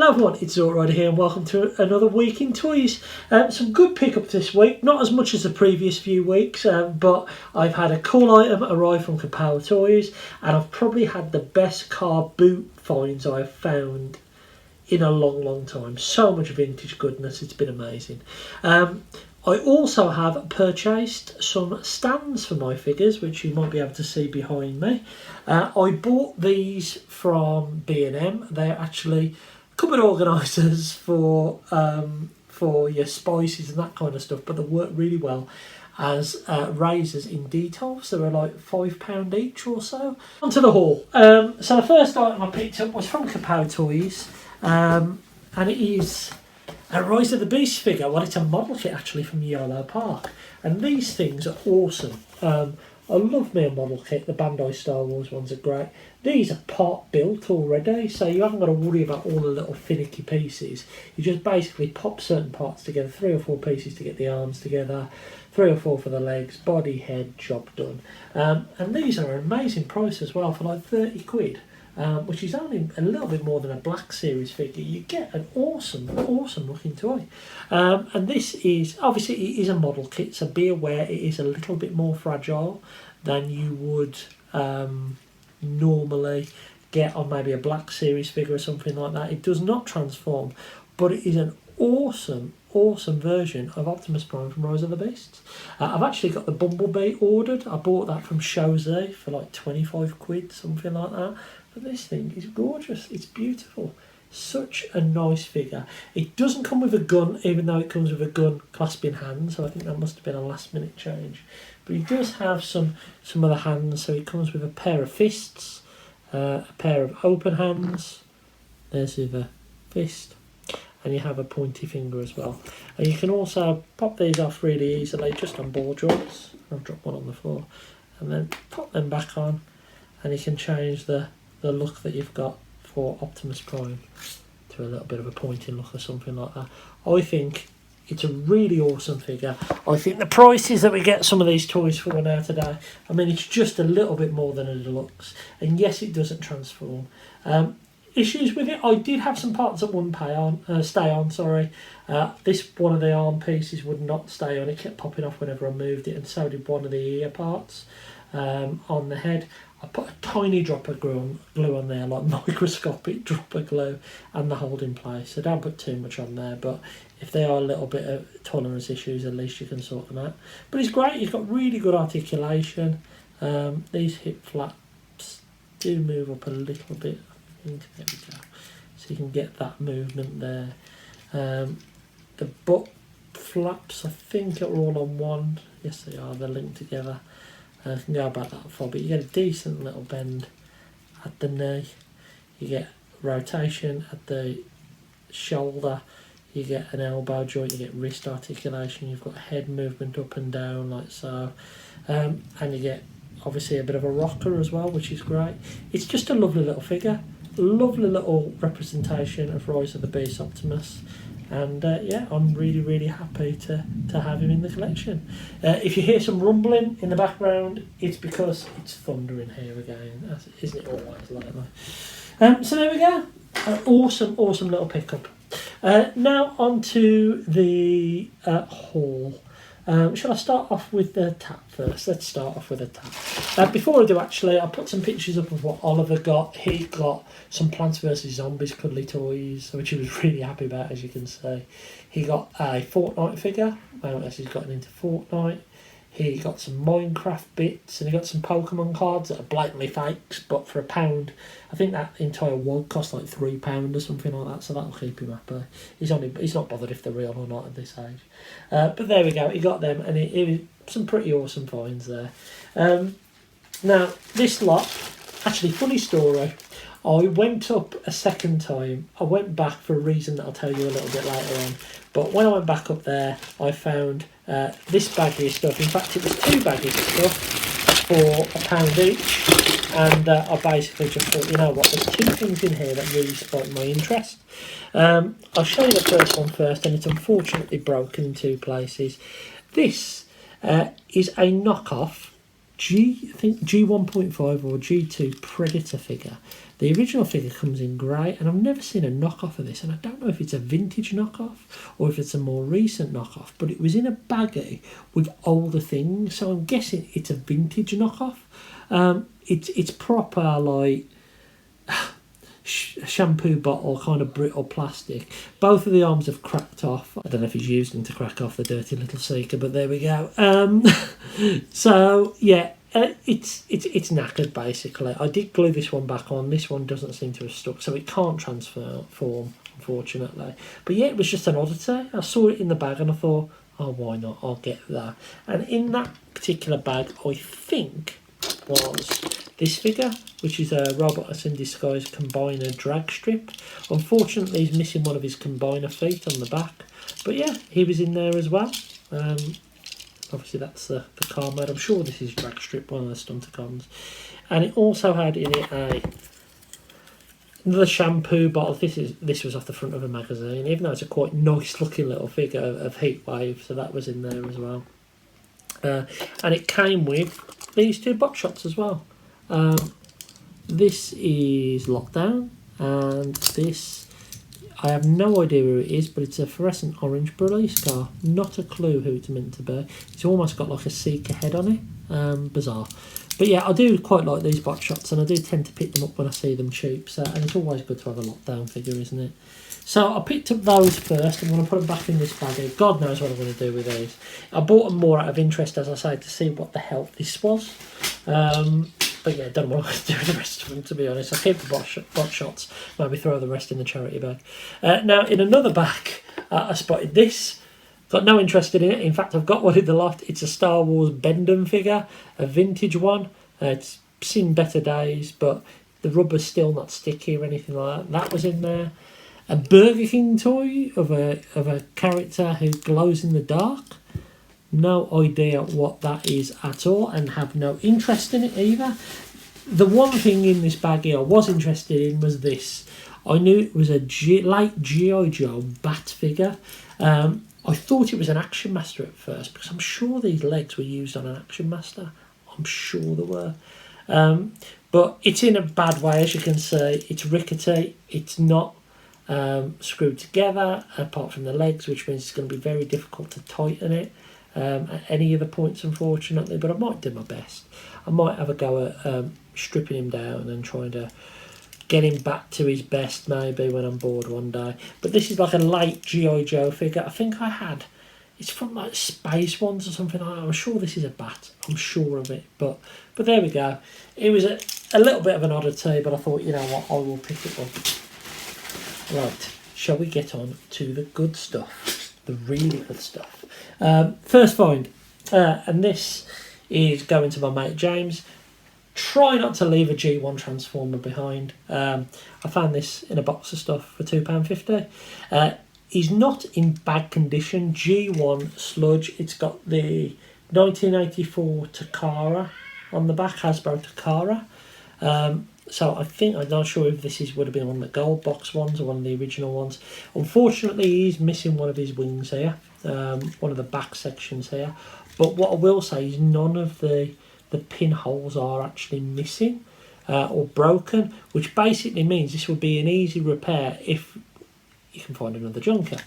Hello everyone, it's Zotrider here and welcome to another week in toys. Some good pickups this week, not as much as the previous few weeks, but I've had a cool item arrive from Kapow Toys and I've probably had the best car boot finds I've found in a long time. So much vintage goodness, it's been amazing. I also have purchased some stands for my figures, which you might be able to see behind me. I bought these from B&M. They're actually cupboard organisers for your spices and that kind of stuff, but they work really well as razors in detail. So they're like £5 each or so. Onto the haul. So the first item I picked up was from Kapow Toys, and it is a Rise of the Beast figure. Well, it's a model kit actually from Yolo Park, and these things are awesome. I love me a model kit. The Bandai Star Wars ones are great. These are part built already, so you haven't got to worry about all the little finicky pieces. You just basically pop certain parts together, 3 or 4 pieces to get the arms together, 3 or 4 for the legs, body, head, job done. And these are an amazing price as well, for like 30 quid. Which is only a little bit more than a Black Series figure. You get an awesome looking toy. And this is, obviously it is a model kit, so be aware it is a little bit more fragile than you would normally get on maybe a Black Series figure or something like that. It does not transform, but it is an awesome version of Optimus Prime from Rise of the Beasts. I've actually got the Bumblebee ordered. I bought that from Jose for like 25 quid, something like that. But this thing is gorgeous. It's beautiful. Such a nice figure. It doesn't come with a gun, even though it comes with a gun clasping hands, so I think that must have been a last minute change. But it does have some of the hands, so it comes with a pair of fists, a pair of open hands. There's the fist. And you have a pointy finger as well. And you can also pop these off really easily just on ball joints. I've dropped one on the floor. And then pop them back on, and you can change the look that you've got for Optimus Prime to a little bit of a pointing look or something like that. I think it's a really awesome figure. I think the prices that we get some of these toys for now today, I mean, it's just a little bit more than a deluxe. And yes, it doesn't transform. Issues with it, I did have some parts that wouldn't stay on. This one of the arm pieces would not stay on. It kept popping off whenever I moved it, and so did one of the ear parts on the head. I put a tiny drop of glue on there, like microscopic drop of glue, and the holding place. So don't put too much on there, but if they are a little bit of tolerance issues, at least you can sort them out. But it's great. You've got really good articulation. These hip flaps do move up a little bit. There we go. So you can get that movement there. The butt flaps, I think, are all on one. Yes, they are. They're linked together. I can go about that far, but you get a decent little bend at the knee. You get rotation at the shoulder. You get an elbow joint. You get wrist articulation. You've got head movement up and down like so, and you get obviously a bit of a rocker as well, which is great. It's just a lovely little figure. Lovely little representation of Rise of the Beast Optimus, and yeah, I'm really happy to have him in the collection. If you hear some rumbling in the background, it's because it's thunder in here again, isn't it always like that? So there we go, an awesome little pickup. Now on to the haul. Shall I start off with the tap first? Let's start off with the tap. Before I do, actually, I'll put some pictures up of what Oliver got. He got some Plants vs Zombies cuddly toys, which he was really happy about, as you can see. He got a Fortnite figure, as he's gotten into Fortnite. He got some Minecraft bits, and he got some Pokemon cards that are blatantly fakes, but for £1. I think that entire wad cost like £3 or something like that, so that'll keep him happy. He's not bothered if they're real or not at this age. But there we go, he got them, and it was some pretty awesome finds there. Now, this lot, actually, funny story, I went up a second time. I went back for a reason that I'll tell you a little bit later on. But when I went back up there, I found this baggie of stuff. In fact, it was 2 baggies of stuff for £1 each. And I basically just thought, you know what, there's 2 things in here that really spiked my interest. I'll show you the first one first, and it's unfortunately broken in 2 places. This is a knockoff I think G1.5 or G2 Predator figure. The original figure comes in grey, and I've never seen a knockoff of this, and I don't know if it's a vintage knockoff or if it's a more recent knockoff, but it was in a baggie with older things, so I'm guessing it's a vintage knockoff. It's proper, like, shampoo bottle, kind of brittle plastic. Both of the arms have cracked off. I don't know if he's used them to crack off, the dirty little seeker, but there we go. So yeah, it's knackered basically. I did glue this one back on. This one doesn't seem to have stuck, so it can't transform, unfortunately. But yeah, it was just an oddity. I saw it in the bag and I thought, oh, why not? I'll get that. And in that particular bag, I think was this figure, which is a Robotus in Disguise Combiner drag strip. Unfortunately, he's missing one of his combiner feet on the back. But yeah, he was in there as well. Obviously, that's the car mode. I'm sure this is drag strip, one of the Stunticons. And it also had in it another shampoo bottle. This was off the front of a magazine, even though it's a quite nice looking little figure of Heatwave, so that was in there as well. And it came with these two box shots as well. This is Lockdown, and this, I have no idea who it is, but it's a fluorescent orange police car. Not a clue who it's meant to be. It's almost got like a Seeker head on it. Bizarre. But yeah, I do quite like these box shots, and I do tend to pick them up when I see them cheap. So, and it's always good to have a Lockdown figure, isn't it? So I picked up those first. I'm going to put them back in this bag. God knows what I'm going to do with these. I bought them more out of interest, as I say, to see what the hell this was. But yeah, don't know what I'm going to do with the rest of them, to be honest. I'll keep the box shots, maybe throw the rest in the charity bag. Now, in another bag, I spotted this. Got no interest in it. In fact, I've got one in the loft. It's a Star Wars Bendham figure, a vintage one. It's seen better days, but the rubber's still not sticky or anything like that. That was in there. A Burger King toy of a character who glows in the dark. No idea what that is at all, and have no interest in it either. The one thing in this baggie I was interested in was this. I knew it was a late G.I. Joe Bat figure. I thought it was an Action Master at first, because I'm sure these legs were used on an Action Master. I'm sure they were. But it's in a bad way, as you can see. It's rickety. It's not screwed together, apart from the legs, which means it's going to be very difficult to tighten it at any of the points, unfortunately. But I might do my best. I might have a go at stripping him down and trying to get him back to his best, maybe, when I'm bored one day. But this is like a late G.I. Joe figure. I think I had... It's from like Space Ones or something like that. I'm sure this is a bat. I'm sure of it. But there we go. It was a little bit of an oddity, but I thought, you know what, I will pick it up. Right, shall we get on to the good stuff? The really good stuff. First find, and this is going to my mate James. Try not to leave a G1 Transformer behind. I found this in a box of stuff for £2.50. He's not in bad condition. G1 sludge. It's got the 1984 Takara on the back, Hasbro Takara. So I think, I'm not sure if this would have been one of the gold box ones or one of the original ones. Unfortunately, he's missing one of his wings here, one of the back sections here. But what I will say is none of the pinholes are actually missing or broken, which basically means this would be an easy repair if you can find another junker.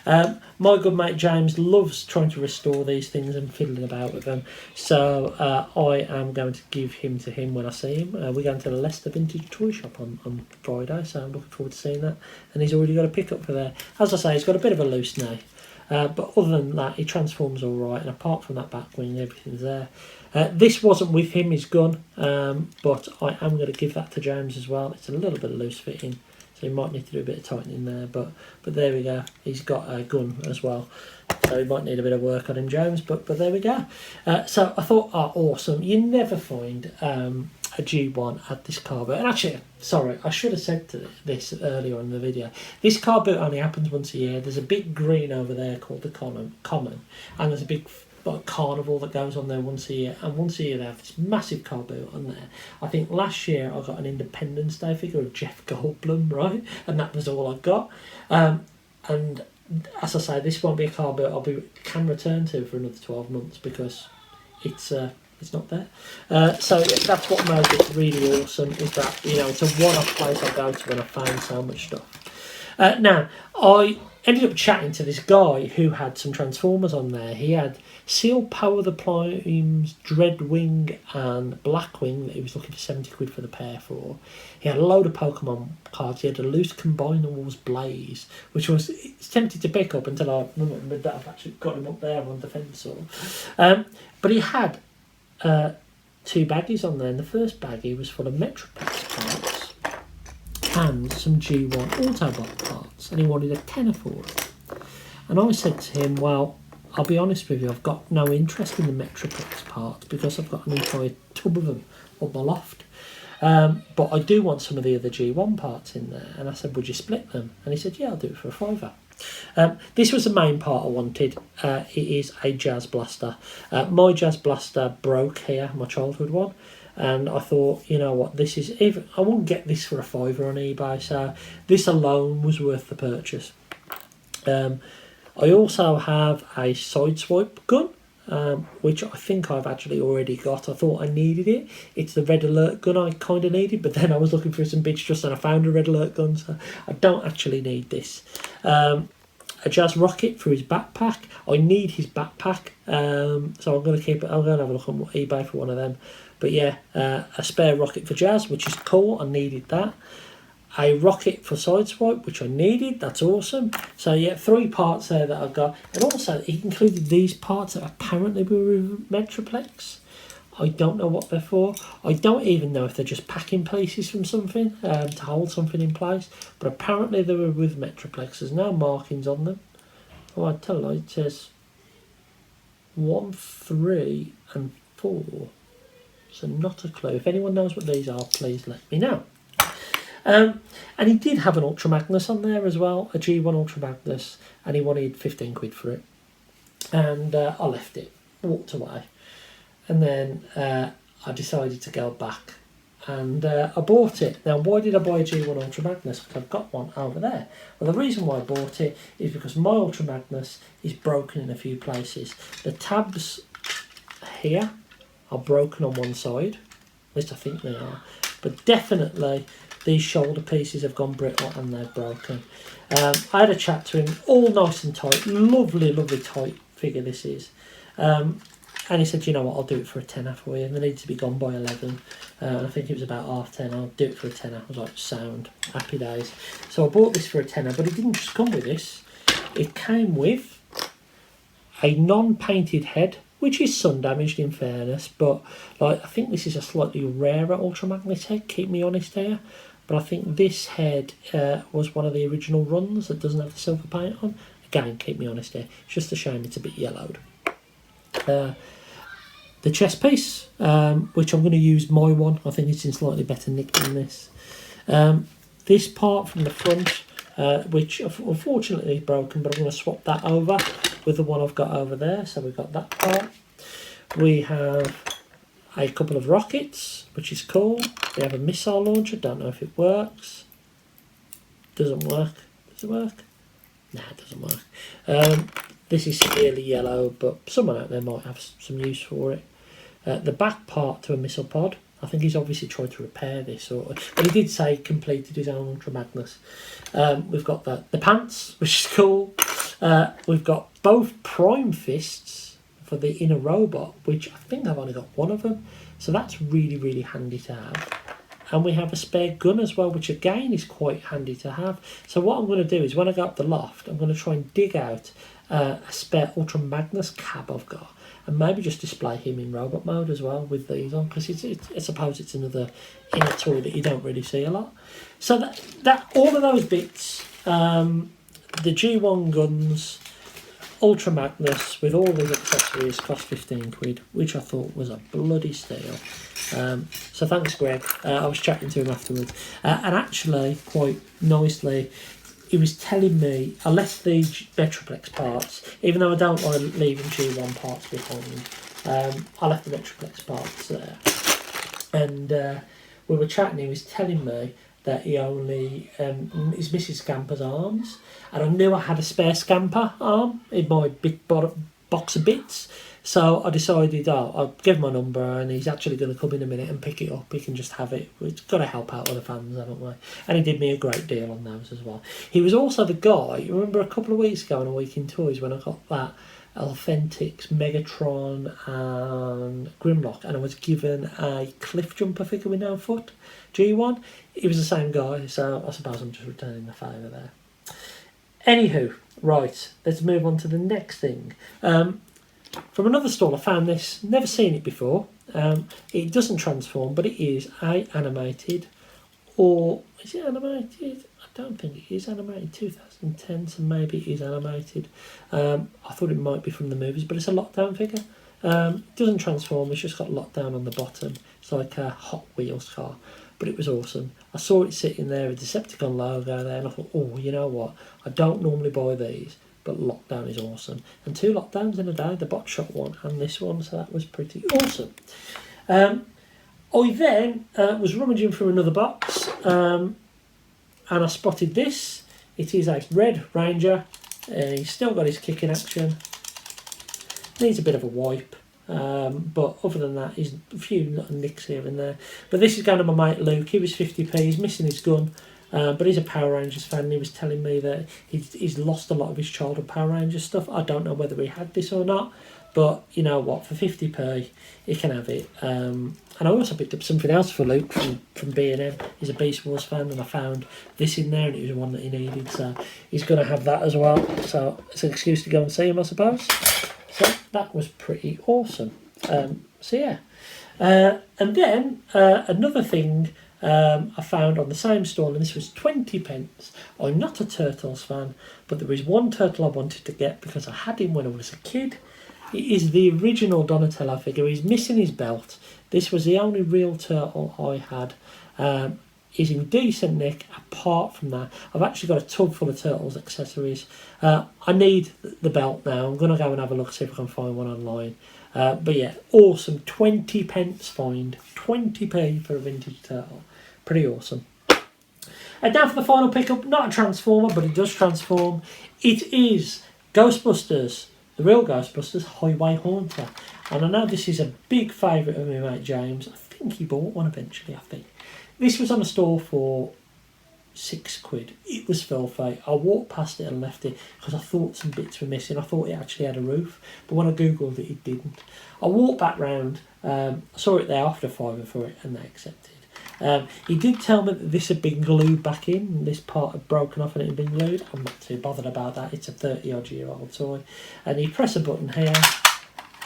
My good mate James loves trying to restore these things and fiddling about with them, so I am going to give him to him when I see him. We're going to the Leicester Vintage Toy Shop on Friday, so I'm looking forward to seeing that. And he's already got a pickup for there. As I say, he's got a bit of a loose knee, but other than that, he transforms all right, and apart from that back wing, everything's there. This wasn't with him, his gun, but I am going to give that to James as well. It's a little bit of loose fitting, so he might need to do a bit of tightening there, but there we go. He's got a gun as well, so he might need a bit of work on him, James, but there we go. So I thought, oh, awesome. You never find a G1 at this car boot. And actually, sorry, I should have said this earlier in the video. This car boot only happens once a year. There's a big green over there called the Common, and there's a big carnival that goes on there once a year, and once a year they have this massive car boot on there. I think last year I got an Independence Day figure of Jeff Goldblum, right, and that was all I got. And as I say, this won't be a car boot can return to for another 12 months, because it's It's not there. So that's what made it really awesome, is that, you know, it's a one-off place I go to when I find so much stuff. Now, I ended up chatting to this guy who had some Transformers on there. He had Seal, Power the Primes, Dreadwing and Blackwing that he was looking for 70 quid for the pair for. He had a load of Pokemon cards. He had a loose Combinables Blaze, which was tempted to pick up until I remembered that I've actually got him up there on Defensor. But he had 2 baggies on there, and the first baggie was full of Metroplex parts and some G1 Autobot parts, and he wanted a tenner for it. And I said to him, well, I'll be honest with you, I've got no interest in the Metroplex parts because I've got an entire tub of them on my loft. But I do want some of the other G1 parts in there. And I said, would you split them? And he said, yeah, I'll do it for a £5. This was the main part I wanted. It is a Jazz Blaster. My Jazz Blaster broke here, my childhood one. And I thought, you know what, this is, even I won't get this for a £5 on eBay, so this alone was worth the purchase. I also have a Sideswipe gun, which I think I've actually already got. I thought I needed it. It's the Red Alert gun I kind of needed, but then I was looking for some bits just and I found a Red Alert gun, so I don't actually need this. A Jazz Rocket for his backpack. I need his backpack, so I'm going to keep it. I'm going to have a look on eBay for one of them. But yeah, a spare rocket for Jazz, which is cool. I needed that. A rocket for Sideswipe, which I needed. That's awesome. So yeah, 3 parts there that I've got. And also, he included these parts that apparently were with Metroplex. I don't know what they're for. I don't even know if they're just packing pieces from something to hold something in place. But apparently they were with Metroplex. There's no markings on them. Oh, I tell you, it says 1, 3 and 4. So not a clue. If anyone knows what these are, please let me know. And he did have an Ultra Magnus on there as well, a G1 Ultra Magnus, and he wanted 15 quid for it. And I left it, walked away. And then I decided to go back and I bought it. Now, why did I buy a G1 Ultra Magnus? Because I've got one over there. Well, the reason why I bought it is because my Ultra Magnus is broken in a few places. The tabs here are broken on one side, at least I think they are, but definitely these shoulder pieces have gone brittle and they're broken. I had a chat to him, all nice and tight, lovely tight figure this is, and he said, you know what, I'll do it for a tenner for you, and they need to be gone by 11, I think it was about 10:30, I'll do it for a tenner. I was like, sound, happy days. So I bought this for a tenner, but it didn't just come with this, it came with a non-painted head, which is sun damaged in fairness, but like I think this is a slightly rarer Ultra Magnus head, keep me honest here, but I think this head was one of the original runs that doesn't have the silver paint on. Again, keep me honest here, it's just a shame it's a bit yellowed. The chest piece, which I'm going to use my one, I think it's in slightly better nick than this. This part from the front, which unfortunately is broken, but I'm going to swap that over with the one I've got over there. So we've got that part. We have a couple of rockets, which is cool. We have a missile launcher, don't know if it works. Doesn't work. Does it work? Nah, it doesn't work. This is severely yellow, but someone out there might have some use for it. The back part to a missile pod. I think he's obviously tried to repair this, but he did say he completed his own Ultra Magnus. We've got the pants, which is cool. We've got both Prime Fists for the inner robot, which I think I've only got one of them. So that's really handy to have. And we have a spare gun as well, which again is quite handy to have. So what I'm going to do is when I go up the loft, I'm going to try and dig out a spare Ultra Magnus cab I've got. And maybe just display him in robot mode as well with these on, because I suppose it's another inner toy that you don't really see a lot. So that all of those bits, the G1 guns, Ultra Magnus with all these accessories cost 15 quid, which I thought was a bloody steal. So thanks, Greg. I was chatting to him afterwards, and actually quite nicely, he was telling me I left the Metroplex parts, even though I don't like leaving G1 parts behind. I left the Metroplex parts there, and we were chatting. He was telling me that he only is missing Scamper's arms, and I knew I had a spare Scamper arm in my big box of bits. So I decided, I'll give him my number, and he's actually going to come in a minute and pick it up. He can just have it. We've got to help out other fans, haven't we? And he did me a great deal on those as well. He was also the guy, you remember a couple of weeks ago on A Week in Toys when I got that Authentics, Megatron and Grimlock, and I was given a Cliff Jumper figure with no foot, G1. He was the same guy, so I suppose I'm just returning the favour there. Anywho, right, let's move on to the next thing. From another stall, I found this, never seen it before. It doesn't transform, but it is animated, or is it animated? I don't think it is animated. 2010, so maybe it is animated. I thought it might be from the movies, but it's a lockdown figure. It doesn't transform, it's just got lockdown on the bottom. It's like a Hot Wheels car, but it was awesome. I saw it sitting there, a Decepticon logo there, and I thought, oh, you know what? I don't normally buy these, but lockdown is awesome. And 2 lockdowns in a day, the bot shot one and this one, so that was pretty awesome. I then was rummaging through another box, and I spotted this. It is a Red Ranger. He's still got his kicking action. Needs a bit of a wipe, but other than that, he's a few little nicks here and there. But this is going to my mate Luke. He was 50p. He's missing his gun. But he's a Power Rangers fan, and he was telling me that he's lost a lot of his childhood Power Rangers stuff. I don't know whether he had this or not, but you know what, for 50p, he can have it. And I also picked up something else for Luke from B&M. He's a Beast Wars fan, and I found this in there, and it was one that he needed, so he's going to have that as well. So it's an excuse to go and see him, I suppose. So that was pretty awesome. So yeah. And then another thing I found on the same stall, and this was 20p. I'm not a Turtles fan, but there was one turtle I wanted to get because I had him when I was a kid. It is the original Donatello figure. He's missing his belt. This was the only real turtle I had. He's in decent nick. Apart from that, I've actually got a tub full of Turtles accessories. I need the belt now. I'm going to go and have a look, see if I can find one online. But yeah, awesome. 20p find. 20p for a vintage turtle. Pretty awesome. And now for the final pickup. Not a Transformer, but it does transform. It is Ghostbusters. The real Ghostbusters Highway Haunter. And I know this is a big favourite of my mate James. I think he bought one eventually, I think. This was on a store for £6. It was filthy. I walked past it and left it because I thought some bits were missing. I thought it actually had a roof, but when I googled it, it didn't. I walked back round, saw it there after £5 for it, and they accepted. He did tell me that this had been glued back in, and this part had broken off and it had been glued. I'm not too bothered about that. It's a 30-odd-year-old toy. And you press a button here,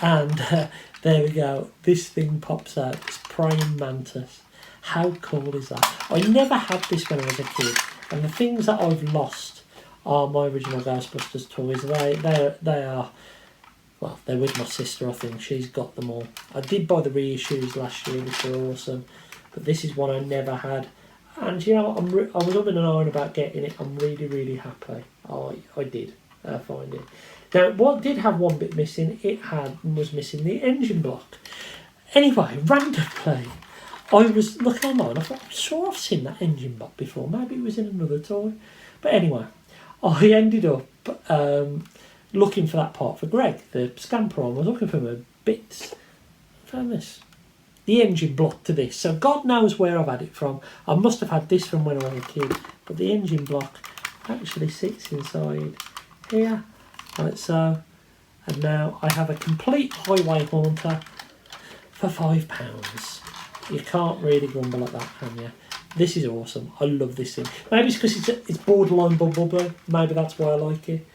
and there we go. This thing pops out. It's Praying Mantis. How cool is that? I never had this when I was a kid, and the things that I've lost are my original Ghostbusters toys. They are, well, they're with my sister, I think. She's got them all. I did buy the reissues last year, which were awesome, but this is one I never had. And you know, I was up in an iron about getting it. I'm really, really happy. I did find it. Now, what did have one bit missing, was missing the engine block. Anyway, randomly, I was looking online. I thought, I'm sure I've seen that engine block before. Maybe it was in another toy. But anyway, I ended up looking for that part for Greg, the scamper on. I was looking for my bits. I found this. The engine block to this. So God knows where I've had it from. I must have had this from when I was a kid. But the engine block actually sits inside here, like so. And now I have a complete Highway Haunter for £5. You can't really grumble at that, can you? This is awesome. I love this thing. Maybe it's because it's borderline bubbly. Maybe that's why I like it.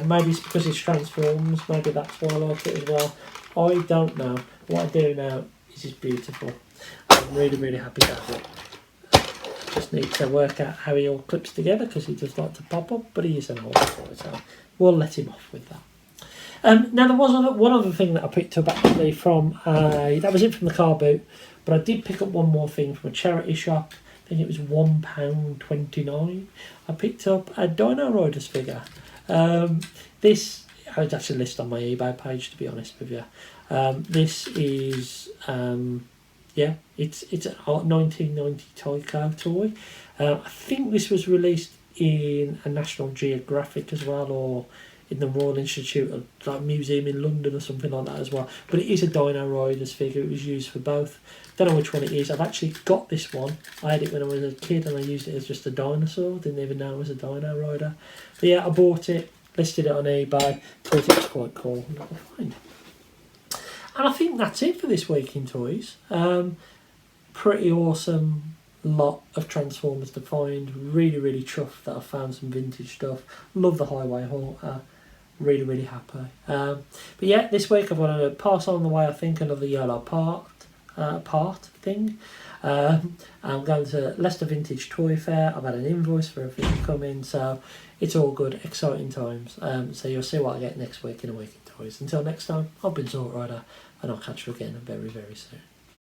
Maybe it's because it transforms. Maybe that's why I like it as well. I don't know. What I do know is it's beautiful. I'm really, really happy to have it. Just need to work out how he all clips together because he does like to pop up, but he is an old boy, so we'll let him off with that. Now there was one other thing that I picked up actually from, that was it from the car boot, but I did pick up one more thing from a charity shop. I think it was £1.29. I picked up a Dino Riders figure. This, I was actually listed on my eBay page, to be honest with you. This is, it's a 1990 Tyco toy. I think this was released in a National Geographic as well, or in the Royal Institute of like Museum in London or something like that as well. But it is a Dino Riders figure. It was used for both. Don't know which one it is. I've actually got this one. I had it when I was a kid and I used it as just a dinosaur. Didn't even know it was a Dino Rider. But yeah, I bought it, listed it on eBay, thought it was quite cool. And I think that's it for this week in toys. Pretty awesome lot of Transformers to find. Really, really chuffed that I found some vintage stuff. Love the Highway Haunter. Really, really happy. But yeah, this week I've got to pass on the way, I think, another yellow part thing. I'm going to Leicester Vintage Toy Fair. I've had an invoice for everything coming, so it's all good, exciting times. So you'll see what I get next week in A Week in Toys. Until next time, I've been Zort Rider, and I'll catch you again very, very soon.